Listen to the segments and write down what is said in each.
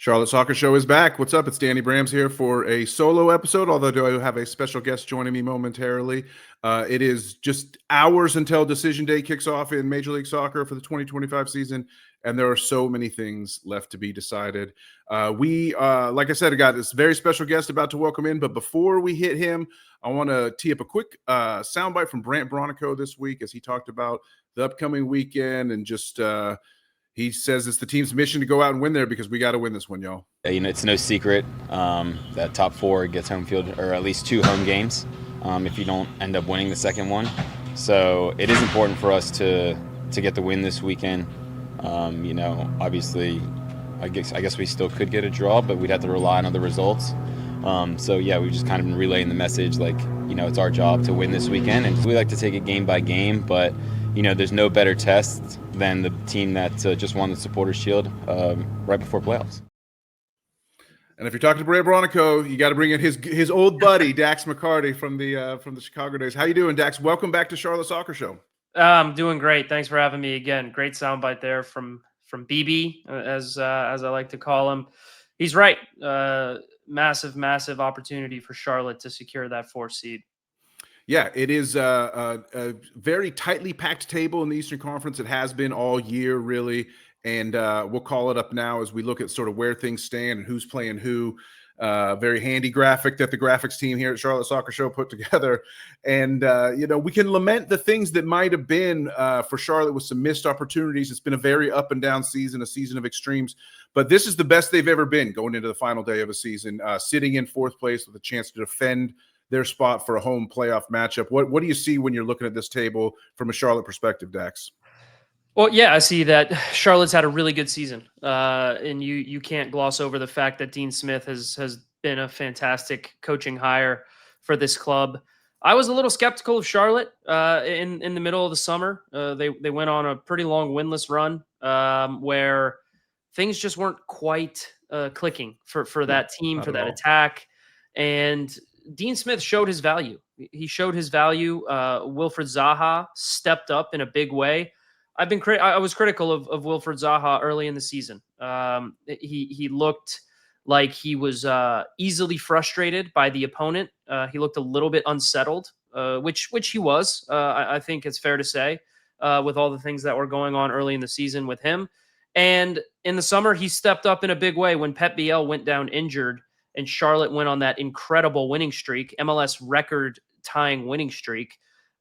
Charlotte Soccer Show is back. What's up? It's Danny Brams here for a solo episode, although I have a special guest joining me momentarily. It is just hours until decision day kicks off in Major League Soccer for the 2025 season, and there are so many things left to be decided. Like I said, I got this very special guest about to welcome in, but before we hit him, I want to tee up a quick soundbite from Brant Bronico this week as he talked about the upcoming weekend and just he says it's the team's mission to go out and win there because we got to win this one, y'all. It's no secret that top four gets home field, or at least 2 home games if you don't end up winning the second one. So it is important for us to get the win this weekend. Obviously, I guess we still could get a draw, but we'd have to rely on other results. We've just kind of been relaying the message, it's our job to win this weekend. And we like to take it game by game, but there's no better test than the team that just won the Supporters Shield right before playoffs. And if you're talking to Brant Bronico, you got to bring in his old buddy Dax McCarty from the Chicago days. How you doing, Dax? Welcome back to Charlotte Soccer Show. I'm doing great. Thanks for having me again. Great soundbite there from BB, as I like to call him. He's right. Massive opportunity for Charlotte to secure that 4th seed. Yeah, it is a very tightly packed table in the Eastern Conference. It has been all year, really. And we'll call it up now as we look at sort of where things stand and who's playing who. Very handy graphic that the graphics team here at Charlotte Soccer Show put together. And, we can lament the things that might have been for Charlotte with some missed opportunities. It's been a very up and down season, a season of extremes. But this is the best they've ever been going into the final day of a season, sitting in 4th place with a chance to defend their spot for a home playoff matchup. What do you see when you're looking at this table from a Charlotte perspective, Dax? Well, yeah, I see that Charlotte's had a really good season, and you can't gloss over the fact that Dean Smith has been a fantastic coaching hire for this club. I was a little skeptical of Charlotte in the middle of the summer. They went on a pretty long winless run where things just weren't quite clicking for that team, for that attack, and Dean Smith showed his value. He showed his value. Wilfried Zaha stepped up in a big way. I was critical of Wilfried Zaha early in the season. He looked like he was easily frustrated by the opponent. He looked a little bit unsettled, which he was. I think it's fair to say, with all the things that were going on early in the season with him. And in the summer, he stepped up in a big way when Pep Biel went down injured and Charlotte went on that incredible winning streak, MLS record-tying winning streak.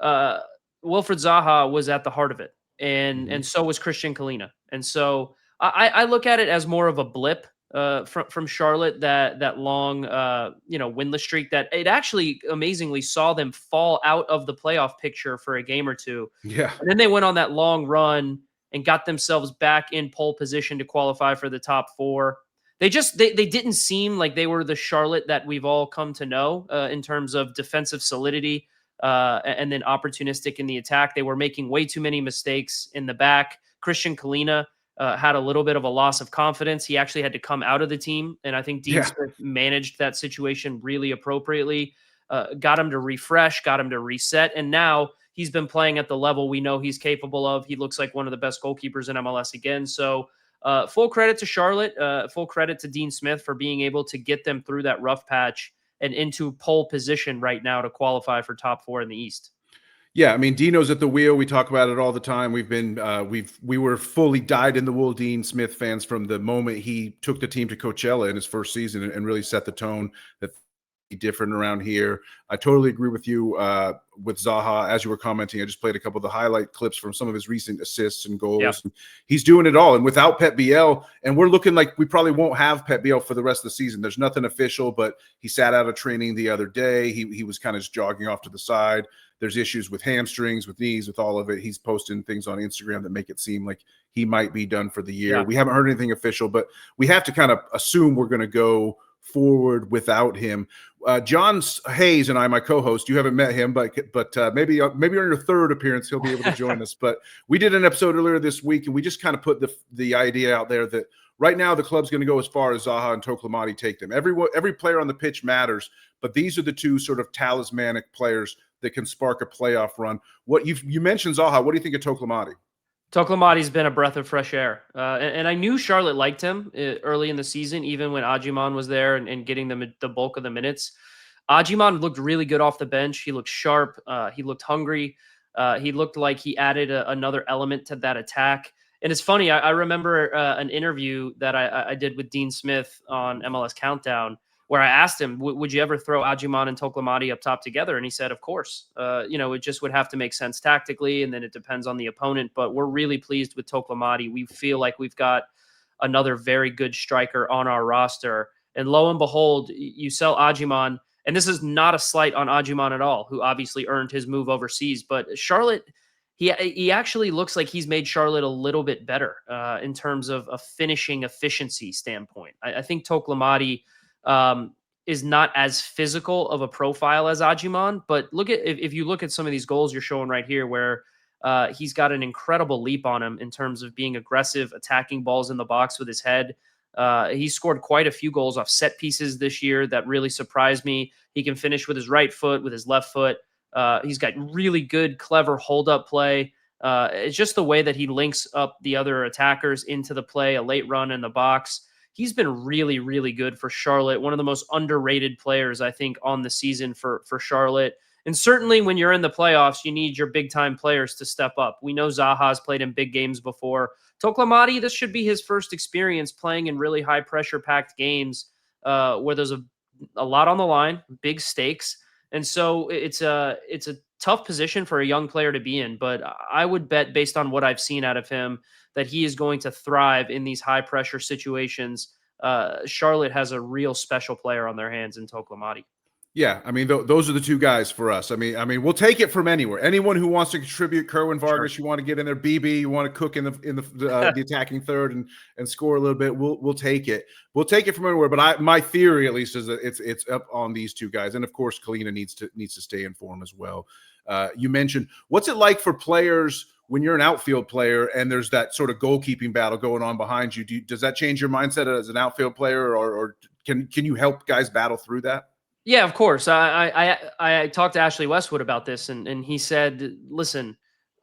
Wilfried Zaha was at the heart of it. And so was Kristijan Kahlina. And so I look at it as more of a blip from Charlotte, that long winless streak that it actually amazingly saw them fall out of the playoff picture for a game or two. Yeah. And then they went on that long run and got themselves back in pole position to qualify for the top 4. They didn't seem like they were the Charlotte that we've all come to know in terms of defensive solidity. And then opportunistic in the attack. They were making way too many mistakes in the back. Kristijan Kahlina had a little bit of a loss of confidence. He actually had to come out of the team, and I think Dean Smith managed that situation really appropriately, got him to refresh, got him to reset, and now he's been playing at the level we know he's capable of. He looks like one of the best goalkeepers in MLS again. So full credit to Charlotte, full credit to Dean Smith for being able to get them through that rough patch and into pole position right now to qualify for top 4 in the East. Yeah, I mean, Dino's at the wheel. We talk about it all the time. We were fully dyed-in-the-wool Dean Smith fans from the moment he took the team to Coachella in his first season and really set the tone that different around here. I totally agree with you with Zaha. As you were commenting, I just played a couple of the highlight clips from some of his recent assists and goals. Yeah. He's doing it all. And without Pep Biel, and we're looking like we probably won't have Pep Biel for the rest of the season. There's nothing official, but he sat out of training the other day. He was kind of just jogging off to the side. There's issues with hamstrings, with knees, with all of it. He's posting things on Instagram that make it seem like he might be done for the year. Yeah. We haven't heard anything official, but we have to kind of assume we're going to go forward without him. John Hayes and I, my co-host, you haven't met him, but maybe on your 3rd appearance he'll be able to join us. But we did an episode earlier this week, and we just kind of put the idea out there that right now the club's going to go as far as Zaha and Toklomati take them. Every player on the pitch matters, but these are the 2 sort of talismanic players that can spark a playoff run. What you mentioned Zaha, what do you think of Toklomati? Toklomati's been a breath of fresh air. And I knew Charlotte liked him early in the season, even when Ajiman was there and getting the bulk of the minutes. Ajiman looked really good off the bench. He looked sharp. He looked hungry. He looked like he added another element to that attack. And it's funny, I remember an interview that I did with Dean Smith on MLS Countdown, where I asked him, would you ever throw Ajiman and Toklomati up top together? And he said, of course. It just would have to make sense tactically, and then it depends on the opponent. But we're really pleased with Toklomati. We feel like we've got another very good striker on our roster. And lo and behold, you sell Ajiman, and this is not a slight on Ajiman at all, who obviously earned his move overseas. But Charlotte, he actually looks like he's made Charlotte a little bit better in terms of a finishing efficiency standpoint. I think Toklomati is not as physical of a profile as Ajiman, but if you look at some of these goals you're showing right here, where he's got an incredible leap on him in terms of being aggressive, attacking balls in the box with his head. He scored quite a few goals off set pieces this year that really surprised me. He can finish with his right foot, with his left foot. He's got really good, clever hold-up play. It's just the way that he links up the other attackers into the play, a late run in the box. He's been really, really good for Charlotte. One of the most underrated players, I think, on the season for Charlotte. And certainly when you're in the playoffs, you need your big-time players to step up. We know Zaha's played in big games before. Toklomati, this should be his first experience playing in really high-pressure packed games where there's a lot on the line, big stakes. And so it's a tough position for a young player to be in. But I would bet, based on what I've seen out of him, that he is going to thrive in these high-pressure situations. Charlotte has a real special player on their hands in Toklomati. Yeah, I mean, those are the two guys for us. I mean, we'll take it from anywhere. Anyone who wants to contribute, Kerwin Vargas, Sure. You want to get in there, BB, you want to cook in the attacking third and score a little bit. We'll take it. We'll take it from anywhere. But my theory, at least, is that it's up on these two guys, and of course, Kahlina needs to stay in form as well. You mentioned, what's it like for players when you're an outfield player and there's that sort of goalkeeping battle going on behind you? Does that change your mindset as an outfield player, or can you help guys battle through that? Yeah, of course. I talked to Ashley Westwood about this, and he said, listen,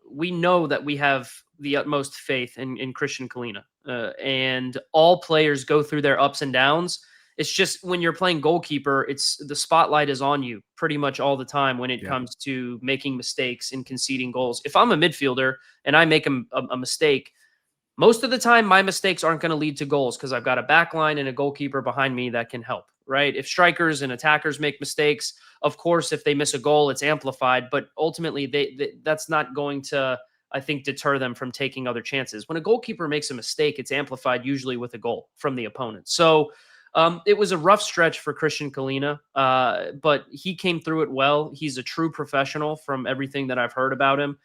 we know that we have the utmost faith in Kristijan Kahlina, and all players go through their ups and downs. It's just when you're playing goalkeeper, the spotlight is on you pretty much all the time when it comes to making mistakes and conceding goals. If I'm a midfielder and I make a mistake, most of the time my mistakes aren't going to lead to goals because I've got a back line and a goalkeeper behind me that can help. Right? If strikers and attackers make mistakes, of course, if they miss a goal, it's amplified. But ultimately, that's not going to, I think, deter them from taking other chances. When a goalkeeper makes a mistake, it's amplified usually with a goal from the opponent. So it was a rough stretch for Kristijan Kahlina, but he came through it well. He's a true professional from everything that I've heard about him.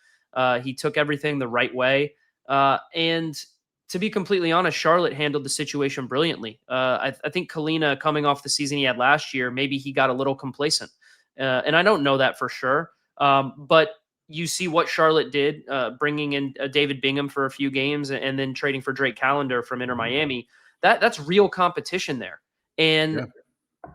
He took everything the right way. And to be completely honest, Charlotte handled the situation brilliantly. I think Kahlina, coming off the season he had last year, maybe he got a little complacent. And I don't know that for sure. But you see what Charlotte did, bringing in David Bingham for a few games and then trading for Drake Callender from Inter Miami. That's real competition there. And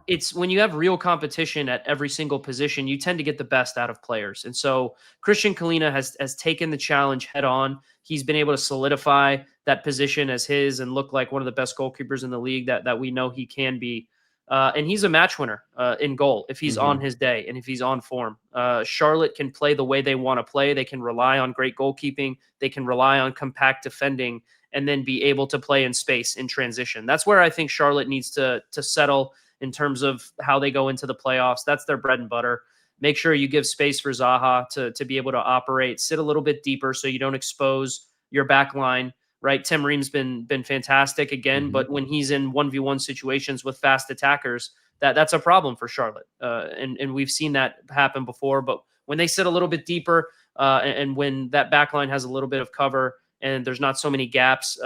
it's when you have real competition at every single position, you tend to get the best out of players. And so Kristijan Kahlina has taken the challenge head on. He's been able to solidify that position as his and look like one of the best goalkeepers in the league that we know he can be. And he's a match winner in goal if he's on his day and if he's on form. Charlotte can play the way they want to play. They can rely on great goalkeeping. They can rely on compact defending and then be able to play in space in transition. That's where I think Charlotte needs to settle in terms of how they go into the playoffs. That's their bread and butter. Make sure you give space for Zaha to be able to operate, sit a little bit deeper so you don't expose your back line, right? Tim Ream's been fantastic again, but when he's in 1v1 situations with fast attackers, that's a problem for Charlotte. And we've seen that happen before, but when they sit a little bit deeper and when that back line has a little bit of cover and there's not so many gaps,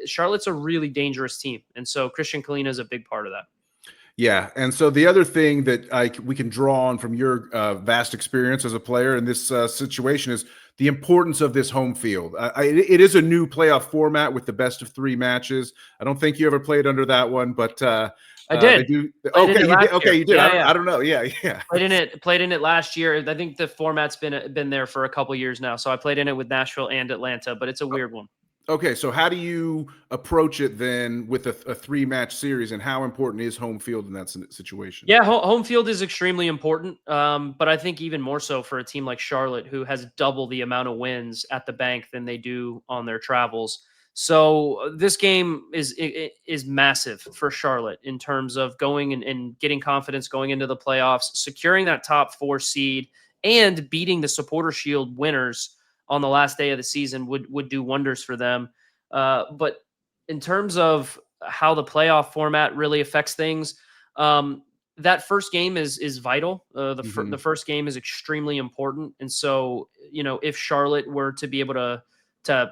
Charlotte's a really dangerous team. And so Kristijan Kahlina is a big part of that. Yeah, and so the other thing that we can draw on from your vast experience as a player in this situation is the importance of this home field. It is a new playoff format with the best of 3 matches. I don't think you ever played under that one, but I did. They do. Played in Okay, it you did. last Okay, year. you did. Yeah. I don't know. Yeah, yeah. Played in it last year. I think the format's been there for a couple years now. So I played in it with Nashville and Atlanta, but it's a weird one. Okay, so how do you approach it then with a 3-match series, and how important is home field in that situation? Yeah, home field is extremely important, but I think even more so for a team like Charlotte, who has double the amount of wins at the bank than they do on their travels. So this game is massive for Charlotte in terms of going and getting confidence going into the playoffs, securing that top 4 seed, and beating the Supporter Shield winners on the last day of the season would do wonders for them. But in terms of how the playoff format really affects things, um, that first game is vital. The first game is extremely important, and so if Charlotte were to be able to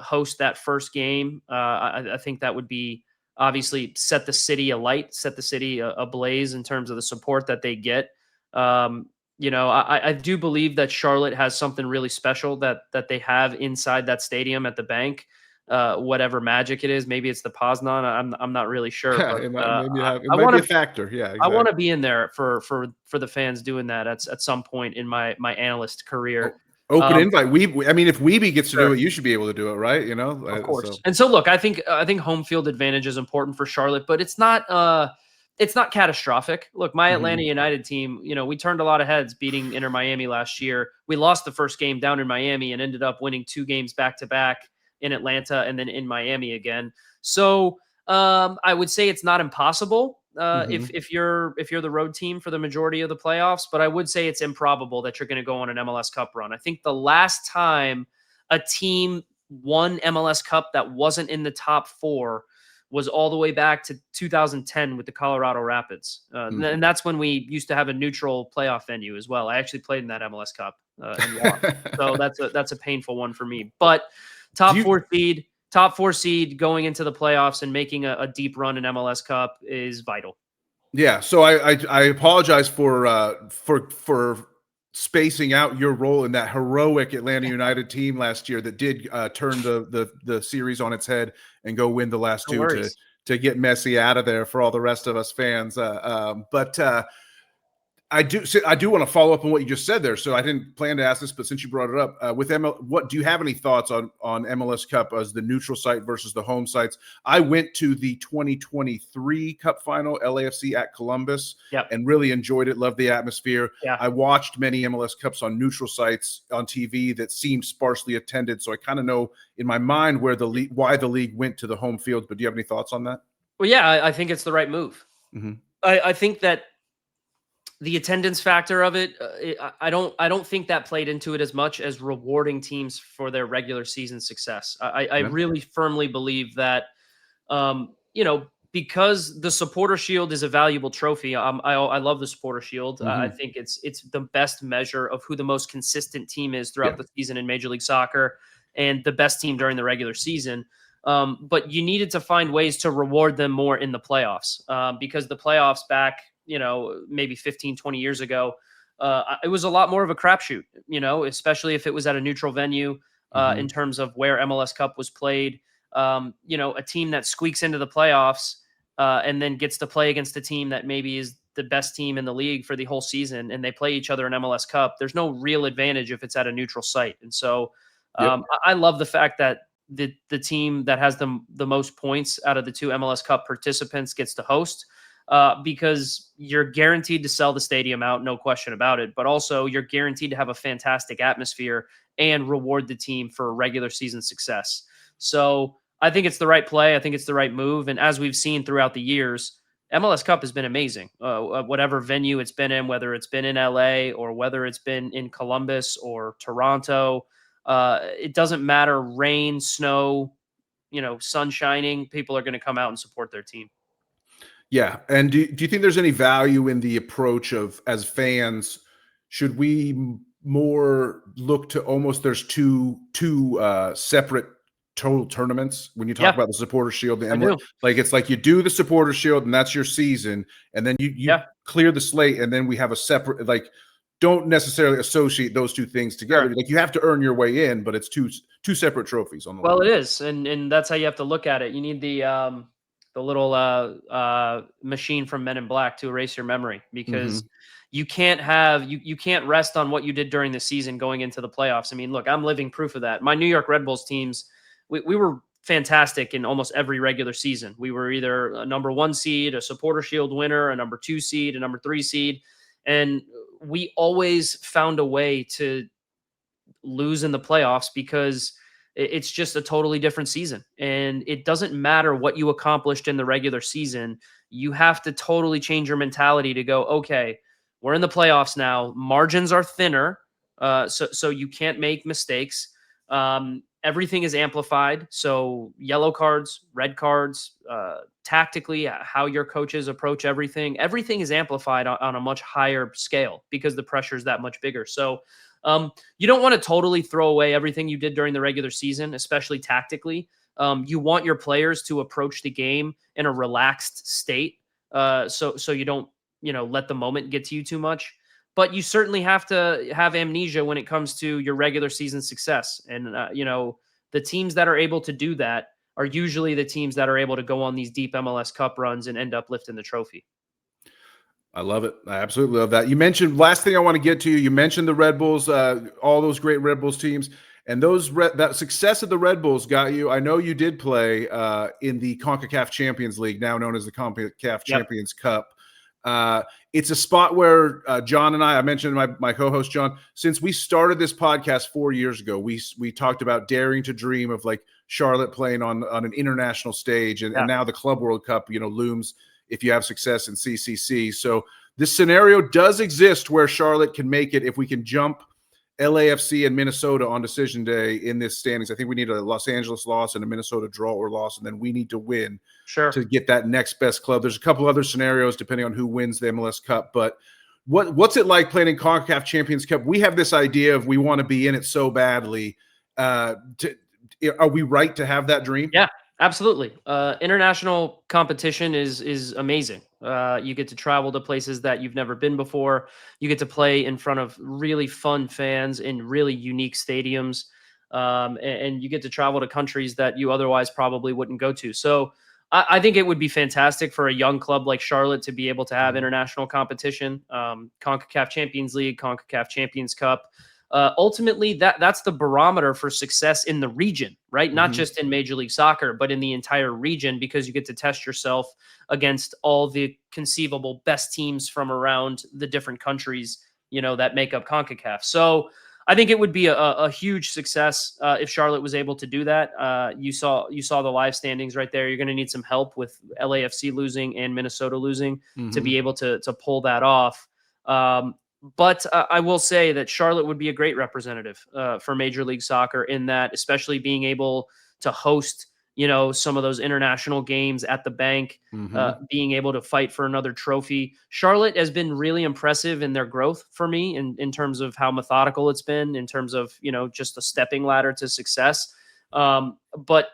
host that first game, I think that would be obviously set the city alight, set the city ablaze in terms of the support that they get. I do believe that Charlotte has something really special that they have inside that stadium at the bank. Whatever magic it is, maybe it's the Poznan. I'm not really sure, Yeah, but it I might want be a to factor. Yeah, I want exactly. to be in there for the fans doing that at some point in my analyst career. Open Um, invite. I mean, if Weeby gets to do sure, it, you should be able to do it, right? of course. So And so look, I think home field advantage is important for Charlotte, but it's not catastrophic. Look, my Atlanta mhm. United team, we turned a lot of heads beating Inter Miami last year. We lost the first game down in Miami and ended up winning 2 games back to back in Atlanta and then in Miami again. So I would say it's not impossible Mhm. if you're the road team for the majority of the playoffs, but I would say it's improbable that you're going to go on an MLS Cup run. I think the last time a team won MLS Cup that wasn't in the top 4 was all the way back to 2010 with the Colorado Rapids, Mhm. and that's when we used to have a neutral playoff venue as well. I actually played in that MLS Cup and lost, so that's a painful one for me. But Do top you? 4 seed, top 4 seed going into the playoffs and making a deep run in MLS Cup is vital. Yeah. So I apologize for spacing out your role in that heroic Atlanta United team last year that did turn the series on its head and go win the last No 2 worries. to get Messi out of there for all the rest of us fans. But I do want to follow up on what you just said there. So I didn't plan to ask this, but since you brought it up, with what do you have any thoughts on MLS Cup as the neutral site versus the home sites? I went to the 2023 Cup final, LAFC at Columbus, Yep. and really enjoyed it. Loved the atmosphere. Yeah. I watched many MLS Cups on neutral sites on TV that seemed sparsely attended, so I kind of know in my mind why the league went to the home field. But do you have any thoughts on that? Well, yeah, I think it's the right move. Mm-hmm. I think that the attendance factor of it, I don't think that played into it as much as rewarding teams for their regular season success. I Yeah. really firmly believe that, because the Supporter Shield is a valuable trophy. I love the Supporter Shield. I Mm-hmm. think it's the best measure of who the most consistent team is Yeah. throughout the season in Major League Soccer and the best team during the regular season. But you needed to find ways to reward them more in the playoffs, because the playoffs back, maybe 15, 20 years ago, it was a lot more of a crapshoot, especially if it was at a neutral venue, Mm-hmm. in terms of where MLS Cup was played. A team that squeaks into the playoffs and then gets to play against a team that maybe is the best team in the league for the whole season, and they play each other in MLS Cup. There's no real advantage if it's at a neutral site. And so Yep. I love the fact that the team that has the most points out of the 2 MLS Cup participants gets to host, because you're guaranteed to sell the stadium out, no question about it. But also you're guaranteed to have a fantastic atmosphere and reward the team for regular season success. So I think it's the right play. I think it's the right move. And as we've seen throughout the years, MLS Cup has been amazing. Whatever venue it's been in, whether it's been in LA or whether it's been in Columbus or Toronto, it doesn't matter. Rain, snow, sun shining, people are going to come out and support their team. Yeah. And do you think there's any value in the approach of, as fans, should we more look to almost there's two separate total tournaments when you talk Yeah, about the Supporter Shield, the I MLS? do. Like it's like you do the Supporter Shield and that's your season, and then you Yeah, clear the slate, and then we have a separate, like, don't necessarily associate those two things together. sure. Like you have to earn your way in, but it's two separate trophies on the Well, line. it is, and that's how you have to look at it. You need the little machine from Men in Black to erase your memory, because you can't have you can't rest on what you did during the season going into the playoffs. I mean, look, I'm living proof of that. My New York Red Bulls teams, we were fantastic in almost every regular season. We were either a number 1 seed, a Supporter Shield winner, a number 2 seed, a number 3 seed, and we always found a way to lose in the playoffs because it's just a totally different season. And it doesn't matter what you accomplished in the regular season. You have to totally change your mentality to go, okay, we're in the playoffs now. Margins are thinner. So you can't make mistakes. Everything is amplified. So yellow cards, red cards, tactically, how your coaches approach everything is amplified on a much higher scale because the pressure is that much bigger. So you don't want to totally throw away everything you did during the regular season, especially tactically. You want your players to approach the game in a relaxed state, so you don't let the moment get to you too much. But you certainly have to have amnesia when it comes to your regular season success. And the teams that are able to do that are usually the teams that are able to go on these deep MLS Cup runs and end up lifting the trophy. I love it. I absolutely love that. You mentioned, last thing I want to get to, you mentioned the Red Bulls, all those great Red Bulls teams, and that success of the Red Bulls got you. I know you did play in the CONCACAF Champions League, now known as the CONCACAF Champions Cup. It's a spot where John and I mentioned my co-host John, since we started this podcast 4 years ago, we talked about daring to dream of like Charlotte playing on an international stage, and now the Club World Cup, looms if you have success in CCC. So this scenario does exist where Charlotte can make it if we can jump LAFC and Minnesota on decision day in this standings. I think we need a Los Angeles loss and a Minnesota draw or loss, and then we need to win to get that next best club. There's a couple other scenarios depending on who wins the MLS Cup, but what's it like playing in CONCACAF Champions Cup? We have this idea of we want to be in it so badly. Are we right to have that dream? Yeah. Absolutely. International competition is amazing. You get to travel to places that you've never been before. You get to play in front of really fun fans in really unique stadiums. And you get to travel to countries that you otherwise probably wouldn't go to. So I think it would be fantastic for a young club like Charlotte to be able to have international competition, CONCACAF Champions League, CONCACAF Champions Cup. Ultimately, that's the barometer for success in the region, right? Not just in Major League Soccer, but in the entire region, because you get to test yourself against all the conceivable best teams from around the different countries, that make up CONCACAF. So I think it would be a huge success if Charlotte was able to do that. You saw the live standings right there. You're going to need some help with LAFC losing and Minnesota losing to be able to pull that off. But I will say that Charlotte would be a great representative for Major League Soccer in that, especially being able to host, some of those international games at the bank, being able to fight for another trophy. Charlotte has been really impressive in their growth for me in terms of how methodical it's been, in terms of, just a stepping ladder to success. But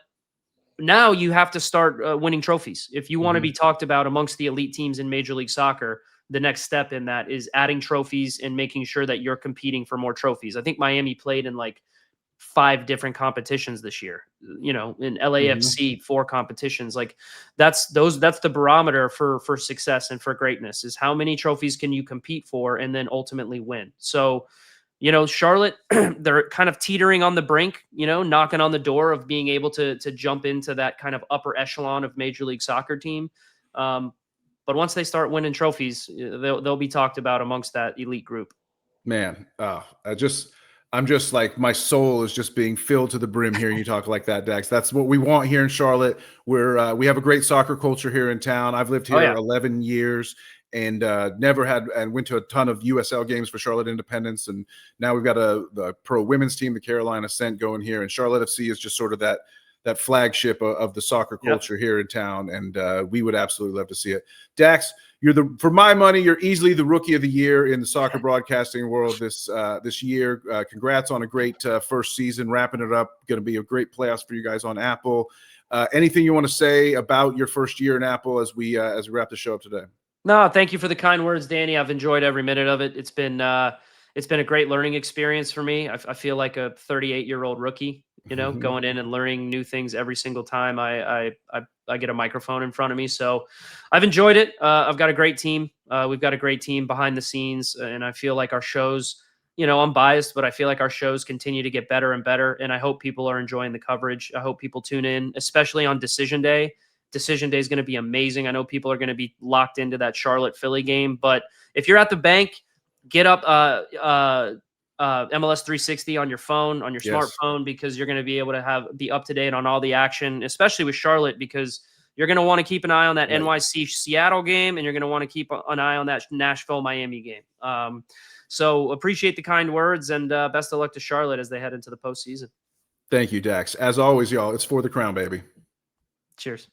now you have to start winning trophies. If you want to be talked about amongst the elite teams in Major League Soccer, the next step in that is adding trophies and making sure that you're competing for more trophies. I think Miami played in like 5 different competitions this year, in LAFC, 4 competitions. Like that's the barometer for success and for greatness, is how many trophies can you compete for and then ultimately win. So, Charlotte, they're kind of teetering on the brink, knocking on the door of being able to jump into that kind of upper echelon of Major League Soccer team. But once they start winning trophies, they'll be talked about amongst that elite group. Man, I'm just like, my soul is just being filled to the brim hearing you talk like that, Dax. That's what we want here in Charlotte. We have a great soccer culture here in town. I've lived here 11 years and went to a ton of USL games for Charlotte Independence. And now we've got the pro women's team, the Carolina Ascent, going here. And Charlotte FC is just sort of that flagship of the soccer culture here in town. And we would absolutely love to see it. Dax, for my money, you're easily the rookie of the year in the soccer broadcasting world this year. Congrats on a great first season, wrapping it up. Going to be a great playoffs for you guys on Apple. Anything you want to say about your first year in Apple as we wrap the show up today? No, thank you for the kind words, Danny. I've enjoyed every minute of it. It's been a great learning experience for me. I feel like a 38-year-old rookie, you know, going in and learning new things every single time I get a microphone in front of me. So I've enjoyed it. I've got a great team. We've got a great team behind the scenes, and I feel like our shows, you know, I'm biased, but I feel like our shows continue to get better and better. And I hope people are enjoying the coverage. I hope people tune in, especially on Decision Day. Decision Day is going to be amazing. I know people are going to be locked into that Charlotte Philly game, but if you're at the bank, get up MLS 360 on your phone, on your Yes. smartphone, because you're going to be able to be up to date on all the action, especially with Charlotte, because you're going to want to keep an eye on that Right. NYC Seattle game, and you're going to want to keep an eye on that Nashville Miami game. So appreciate the kind words, and best of luck to Charlotte as they head into the postseason. Thank you, Dax. As always, y'all, it's for the crown, baby. Cheers.